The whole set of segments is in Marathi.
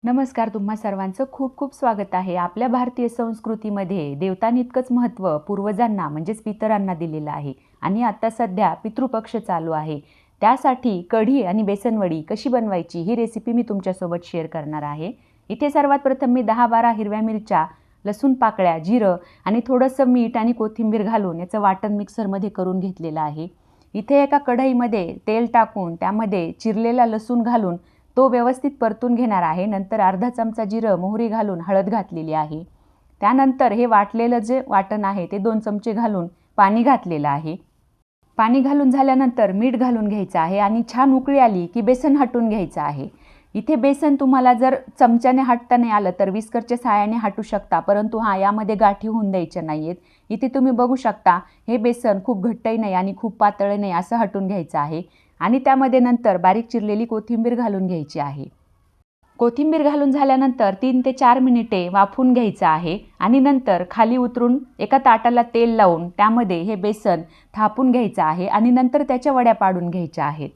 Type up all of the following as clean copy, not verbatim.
नमस्कार. तुम्हा सर्वांचं खूप खूप स्वागत आहे. आपल्या भारतीय संस्कृतीमध्ये देवतांइतकंच महत्त्व पूर्वजांना म्हणजेच पितरांना दिलेलं आहे आणि आता सध्या पितृपक्ष चालू आहे. त्यासाठी कढी आणि बेसनवडी कशी बनवायची ही रेसिपी मी तुमच्यासोबत शेअर करणार आहे. इथे सर्वात प्रथम मी 10-12 हिरव्या मिरच्या, लसूण पाकळ्या, जिरं आणि थोडंसं मीठ आणि कोथिंबीर घालून याचं वाटण मिक्सरमध्ये करून घेतलेलं आहे. इथे एका कढईमध्ये तेल टाकून त्यामध्ये चिरलेला लसूण घालून तो व्यवस्थित परतून घेणार आहे. नंतर अर्धा चमचा जिरं, मोहरी घालून हळद घातलेली आहे. त्यानंतर हे वाटलेलं जे वाटण आहे ते 2 चमचे घालून पाणी घातलेलं आहे. पाणी घालून झाल्यानंतर मीठ घालून घ्यायचं आहे आणि छान उकळी आली की बेसन हटून घ्यायचं आहे. इथे बेसन तुम्हाला जर चमच्याने हटता नाही आलं तर विस्करच्या सहाय्याने हटू शकता, परंतु यामध्ये गाठी होऊन द्यायच्या नाहीयेत. इथे तुम्ही बघू शकता हे बेसन खूप घट्टही नाही आणि खूप पातळही नाही असं हटून घ्यायचं आहे आणि त्यामध्ये नंतर बारीक चिरलेली कोथिंबीर घालून घ्यायची आहे. कोथिंबीर घालून झाल्यानंतर 3 ते 4 मिनिटे वाफवून घ्यायचं आहे आणि नंतर खाली उतरून एका ताटाला तेल लावून त्यामध्ये हे बेसन थापून घ्यायचं आहे आणि नंतर त्याच्या वड्या पाडून घ्यायच्या आहेत.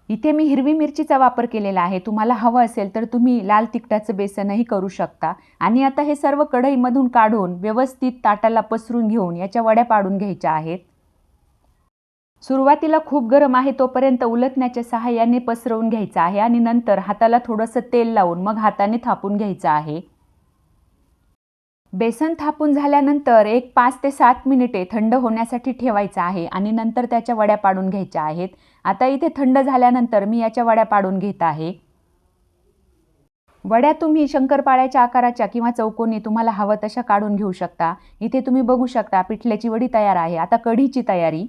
इथे मी हिरवी मिरचीचा वापर केलेला आहे. तुम्हाला हवं असेल तर तुम्ही लाल तिखटाचं बेसनही करू शकता. आणि आता हे सर्व कढईमधून काढून व्यवस्थित ताटाला पसरून घेऊन याच्या वड्या पाडून घ्यायच्या आहेत. सुरुवातीला खूप गरम आहे तोपर्यंत उलटण्याच्या सहाय्याने पसरवून घ्यायचं आहे आणि नंतर हाताला थोडंसं तेल लावून मग हाताने थापून घ्यायचं आहे. बेसन थापून झाल्यानंतर एक 5 ते 7 मिनिटे थंड होण्यासाठी ठेवायचं आहे आणि नंतर त्याच्या वड्या पाडून घ्यायच्या आहेत. आता इथे थंड झाल्यानंतर मी याच्या वड्या पाडून घेत आहे. वड्या तुम्ही शंकरपाळ्याच्या आकाराच्या किंवा चौकोनी तुम्हाला हवं तशा काढून घेऊ शकता. इथे तुम्ही बघू शकता पिठल्याची वडी तयार आहे. आता कढीची तयारी.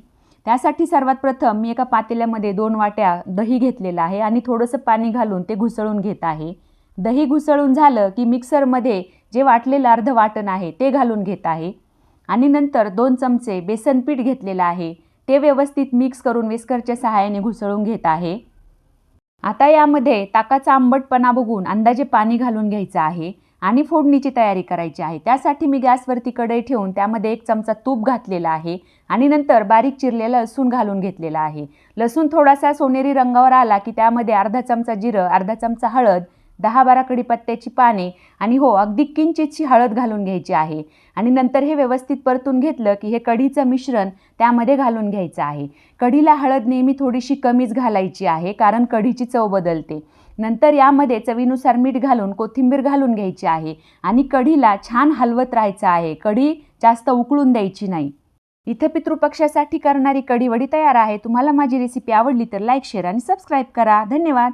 त्यासाठी सर्वात प्रथम मी एका पातेल्यामध्ये 2 वाट्या दही घेतलेलं आहे आणि थोडंसं पाणी घालून ते घुसळून घेत आहे. दही घुसळून झालं की मिक्सरमध्ये जे वाटलेलं अर्ध वाटण आहे ते घालून घेत आहे आणि नंतर 2 चमचे बेसन पीठ घेतलेलं आहे ते व्यवस्थित मिक्स करून विस्करच्या सहाय्याने घुसळून घेत आहे. आता यामध्ये ताकाचा आंबटपणा बघून अंदाजे पाणी घालून घ्यायचं आहे आणि फोडणीची तयारी करायची आहे. त्यासाठी मी गॅसवरती कढई ठेवून त्यामध्ये 1 चमचा तूप घातलेला आहे आणि नंतर बारीक चिरलेला लसूण घालून घेतलेला आहे. लसूण थोडासा सोनेरी रंगावर आला की त्यामध्ये अर्धा चमचा जिरं, अर्धा चमचा हळद, 10-12 कढीपत्त्याची पाने आणि अगदी किंचितशी हळद घालून घ्यायची आहे आणि नंतर हे व्यवस्थित परतून घेतलं की हे कढीचं मिश्रण त्यामध्ये घालून घ्यायचं आहे. कढीला हळद नेहमी थोडीशी कमीच घालायची आहे कारण कढीची चव बदलते. नंतर यामध्ये चवीनुसार मीठ घालून कोथिंबीर घालून घ्यायची आहे आणि कढीला छान हलवत राहायचं आहे. कढी जास्त उकळून द्यायची नाही. इथे पितृपक्षासाठी करणारी कढी वडी तयार आहे. तुम्हाला माझी रेसिपी आवडली तर लाईक, शेअर आणि सबस्क्राईब करा. धन्यवाद.